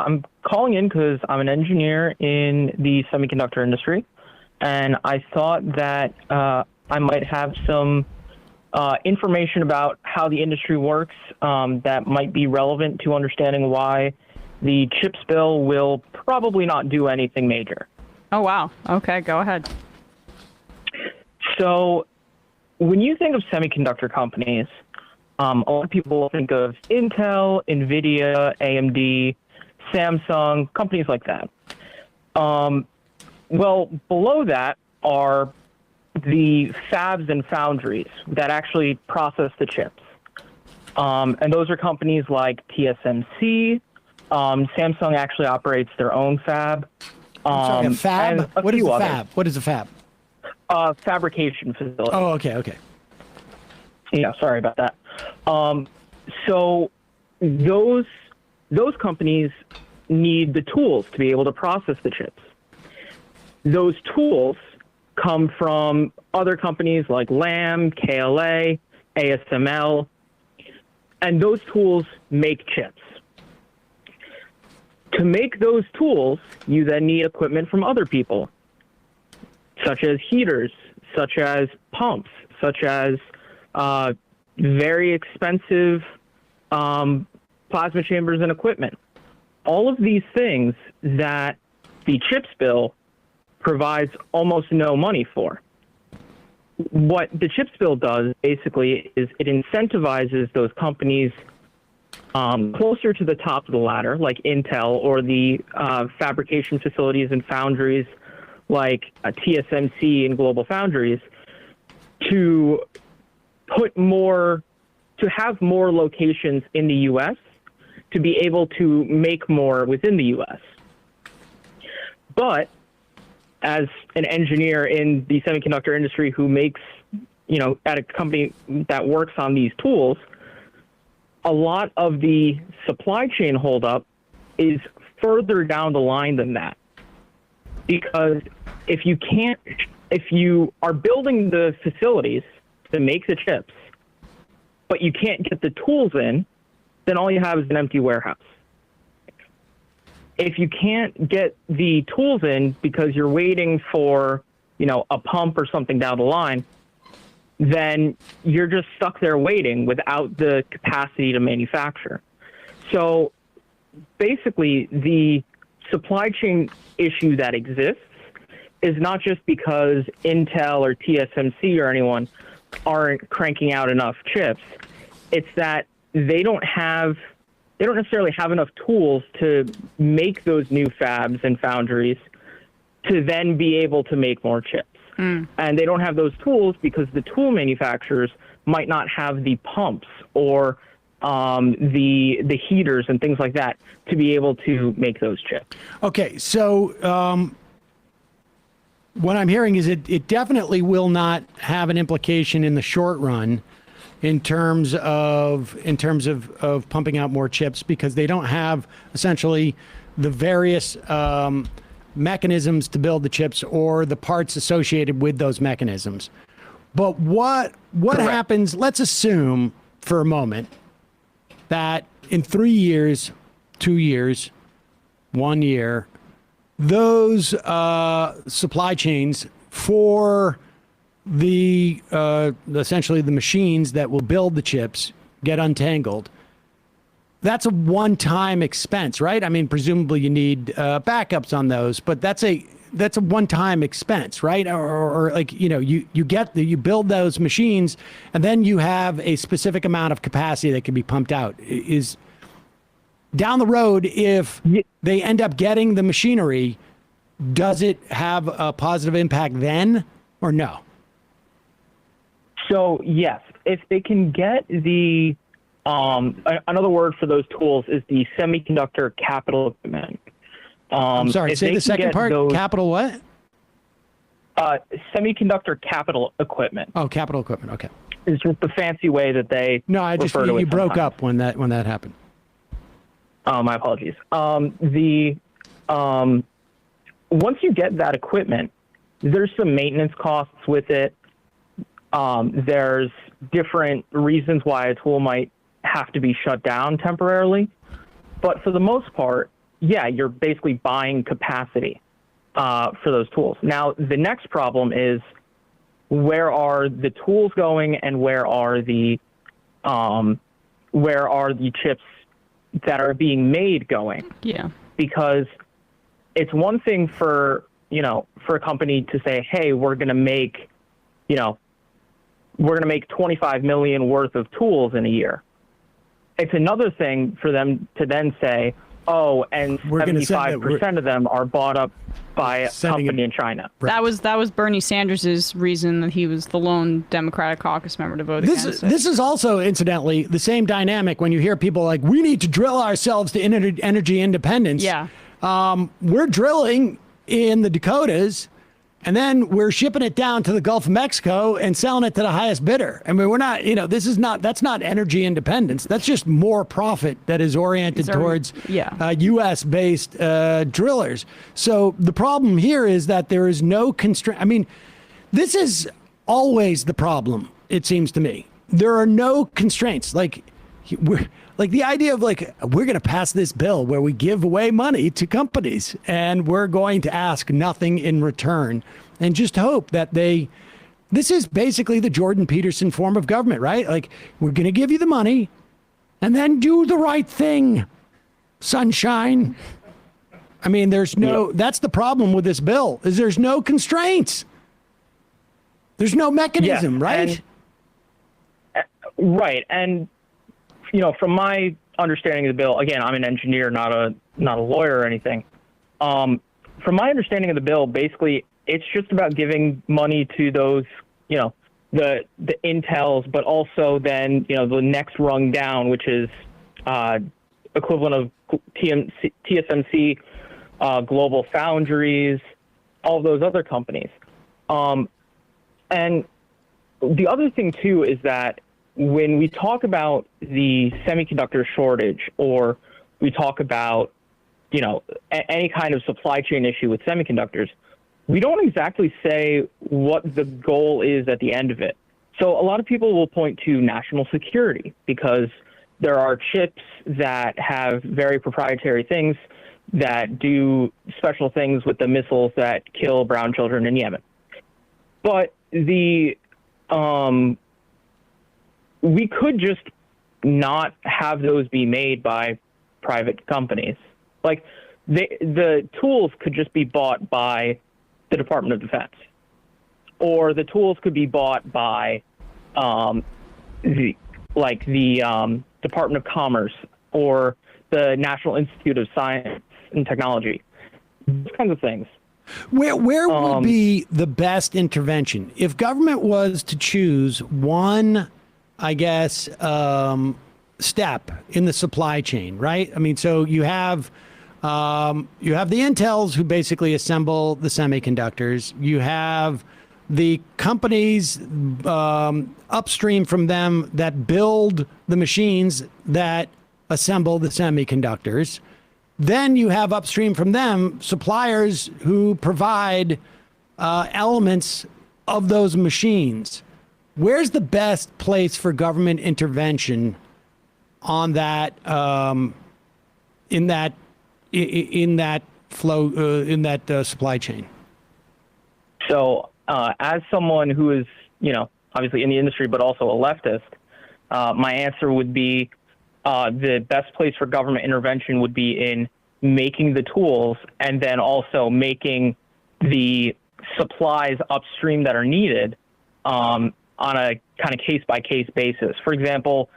I'm calling in because I'm an engineer in the semiconductor industry, and I thought that I might have some information about how the industry works that might be relevant to understanding why the CHIPS bill will probably not do anything major. Oh, wow. Okay, go ahead. So when you think of semiconductor companies, a lot of people think of Intel, NVIDIA, AMD, Samsung, companies like that. Well, below that are the fabs and foundries that actually process the chips. And those are companies like TSMC. Samsung actually operates their own fab. Sorry, a fab? What is a others. fab? What is a fab? Fabrication facility. Oh, okay. Yeah, sorry about that. So those companies need the tools to be able to process the chips. Those tools come from other companies like Lam, KLA, ASML, and those tools make chips. To make those tools, you then need equipment from other people, such as heaters, such as pumps, such as very expensive plasma chambers and equipment. All of these things that the CHIPS bill provides almost no money for. What the CHIPS bill does basically is it incentivizes those companies closer to the top of the ladder, like Intel, or the fabrication facilities and foundries like TSMC and Global Foundries, to have more locations in the U.S. to be able to make more within the U.S. But as an engineer in the semiconductor industry who makes, at a company that works on these tools, a lot of the supply chain holdup is further down the line than that. Because if you are building the facilities to make the chips, but you can't get the tools in, then all you have is an empty warehouse. If you can't get the tools in because you're waiting for, a pump or something down the line, then you're just stuck there waiting without the capacity to manufacture. So basically, the supply chain issue that exists is not just because Intel or TSMC or anyone aren't cranking out enough chips. It's that they don't necessarily have enough tools to make those new fabs and foundries to then be able to make more chips. And they don't have those tools because the tool manufacturers might not have the pumps or the heaters and things like that to be able to make those chips. Okay, so what I'm hearing is it definitely will not have an implication in the short run in terms of pumping out more chips, because they don't have essentially the various mechanisms to build the chips or the parts associated with those mechanisms. But what happens? Let's assume for a moment that in 3 years, 2 years, 1 year, those supply chains for the essentially the machines that will build the chips get untangled. That's a one-time expense, right? I mean, presumably you need backups on those, but that's a one-time expense, right? Or like, you build those machines and then you have a specific amount of capacity that can be pumped out. Is down the road, if they end up getting the machinery, does it have a positive impact then or no? So yes, if they can get the another word for those tools is the semiconductor capital equipment. I'm sorry, say the second part. Capital what? Semiconductor capital equipment. Oh, capital equipment. Okay. It's just the fancy way that they. No, I just you broke up when that happened. My apologies. Once you get that equipment, there's some maintenance costs with it. There's different reasons why a tool might have to be shut down temporarily. But for the most part, yeah, you're basically buying capacity for those tools. Now, the next problem is, where are the tools going, and where are the chips that are being made going? Yeah. Because it's one thing for a company to say, hey, we're going to make 25 million worth of tools in a year. It's another thing for them to then say, oh, and 75% of them are bought up by a company in China. Right. That was Bernie Sanders' reason that he was the lone Democratic caucus member to vote against it. This is also, incidentally, the same dynamic when you hear people like, we need to drill ourselves to energy independence. Yeah. We're drilling in the Dakotas, and then we're shipping it down to the Gulf of Mexico and selling it to the highest bidder. I mean, we're not, that's not energy independence. That's just more profit that is oriented towards U.S.-based drillers. So the problem here is that there is no constraint. I mean, this is always the problem, it seems to me. There are no constraints. Like the idea of we're going to pass this bill where we give away money to companies and we're going to ask nothing in return and just hope that this is basically the Jordan Peterson form of government, right? Like, we're going to give you the money and then do the right thing, sunshine. I mean, that's the problem with this bill, is there's no constraints. There's no mechanism, right? Right. And from my understanding of the bill, again, I'm an engineer, not a lawyer or anything. From my understanding of the bill, basically, it's just about giving money to those, the Intels, but also then, the next rung down, which is equivalent of TSMC, Global Foundries, all those other companies. And the other thing, too, is that when we talk about the semiconductor shortage, or we talk about, any kind of supply chain issue with semiconductors, we don't exactly say what the goal is at the end of it. So a lot of people will point to national security, because there are chips that have very proprietary things that do special things with the missiles that kill brown children in Yemen. But we could just not have those be made by private companies. Like, the tools could just be bought by the Department of Defense, or the tools could be bought by the Department of Commerce or the National Institute of Science and Technology, those kinds of things. Where would be the best intervention if government was to choose one, I guess, step in the supply chain, right? I mean, so you have the Intels who basically assemble the semiconductors. You have the companies upstream from them that build the machines that assemble the semiconductors. Then you have upstream from them suppliers who provide elements of those machines. Where's the best place for government intervention on that, in that flow, in that supply chain? So, as someone who is, obviously in the industry, but also a leftist, my answer would be the best place for government intervention would be in making the tools, and then also making the supplies upstream that are needed on a kind of case-by-case basis. For example,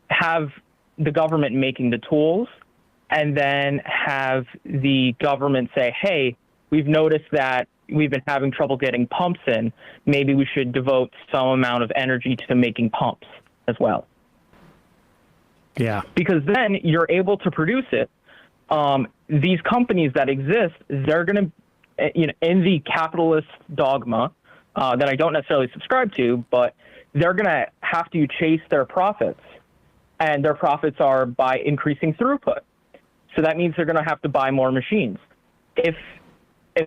have the government making the tools, and then have the government say, hey, we've noticed that we've been having trouble getting pumps in. Maybe we should devote some amount of energy to making pumps as well. Yeah. Because then you're able to produce it. These companies that exist, they're going to, in the capitalist dogma that I don't necessarily subscribe to, but they're going to have to chase their profits. And their profits are by increasing throughput. So that means they're going to have to buy more machines. If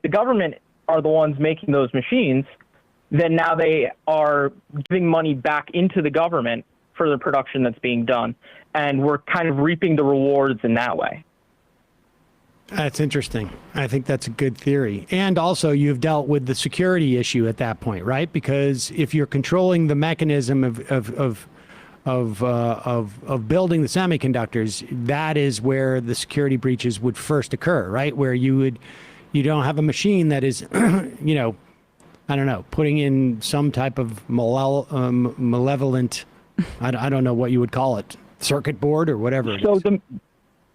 the government are the ones making those machines, then now they are giving money back into the government for the production that's being done. And we're kind of reaping the rewards in that way. That's interesting. I think that's a good theory. And also, you've dealt with the security issue at that point, right? Because if you're controlling the mechanism of building the semiconductors, that is where the security breaches would first occur, right? Where you don't have a machine that is, you know, I don't know, putting in some type of malevolent, I don't know what you would call it, circuit board or whatever it is.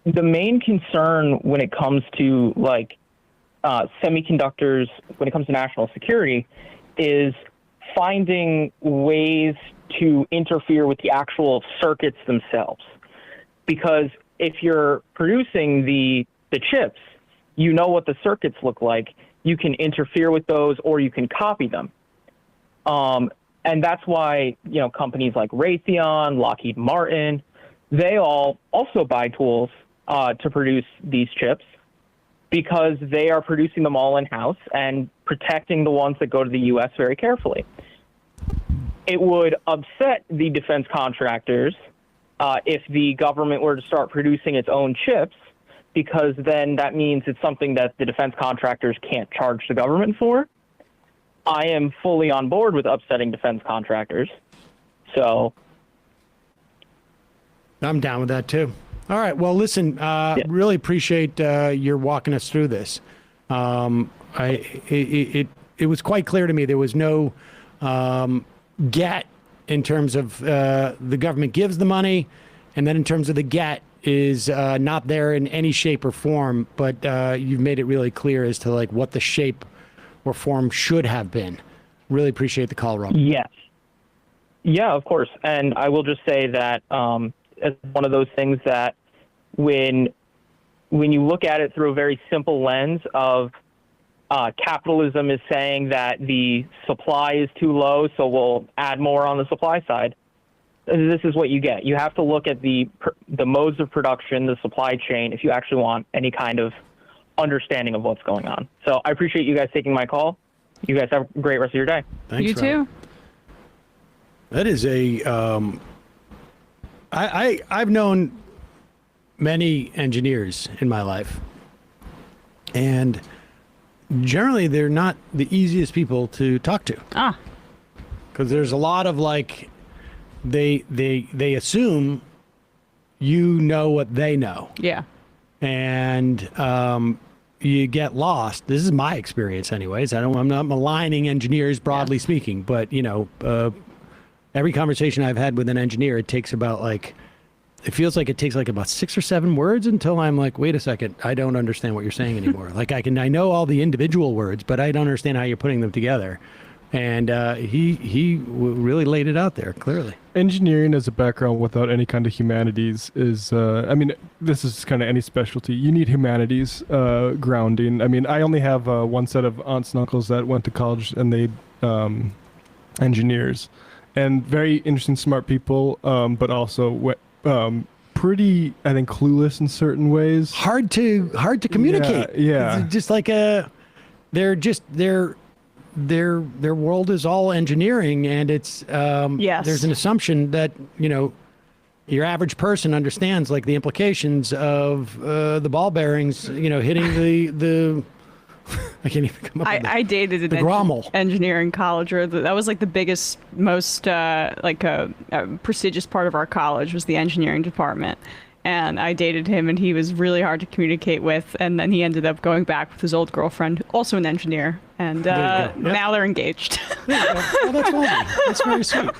The main concern when it comes to like semiconductors, when it comes to national security, is finding ways to interfere with the actual circuits themselves. Because if you're producing the chips, you know what the circuits look like. You can interfere with those, or you can copy them. And that's why, you know, companies like Raytheon, Lockheed Martin, they all also buy tools to produce these chips, because they are producing them all in-house and protecting the ones that go to the U.S. very carefully. It would upset the defense contractors if the government were to start producing its own chips, because then that means it's something that the defense contractors can't charge the government for. I am fully on board with upsetting defense contractors. So I'm down with that too. All right. Well, listen, really appreciate your walking us through this. It was quite clear to me there was no get in terms of the government gives the money, and then in terms of the get is not there in any shape or form, but you've made it really clear as to like what the shape or form should have been. Really appreciate the call, Rob. Yes. Yeah, of course. And I will just say that it's one of those things that when you look at it through a very simple lens of capitalism is saying that the supply is too low, so we'll add more on the supply side, this is what you get. You have to look at the modes of production, the supply chain, if you actually want any kind of understanding of what's going on. So I appreciate you guys taking my call. You guys have a great rest of your day. Thanks, you too. Rob. That is I've known many engineers in my life, and generally they're not the easiest people to talk to. Because there's a lot of like, they assume you know what they know. Yeah. And you get lost. This is my experience anyways. I'm not maligning engineers broadly speaking, but you know, every conversation I've had with an engineer, it takes about like, it feels like it takes like about 6 or 7 words until I'm like, wait a second, I don't understand what you're saying anymore. Like I know all the individual words, but I don't understand how you're putting them together. And he really laid it out there clearly. Engineering as a background without any kind of humanities is, I mean, this is kind of any specialty. You need humanities grounding. I mean, I only have one set of aunts and uncles that went to college, and they engineers, and very interesting, smart people, but also pretty, I think, clueless in certain ways. Hard to communicate. Yeah. It's just like their world is all engineering, and it's there's an assumption that, you know, your average person understands like the implications of the ball bearings, you know, hitting the I can't even come up with I dated an grommel. engineer in college, or that was like the biggest, most prestigious part of our college was the engineering department. And I dated him, and he was really hard to communicate with. And then he ended up going back with his old girlfriend, also an engineer. And now they're engaged. There you go. Well, that's lovely. That's very sweet.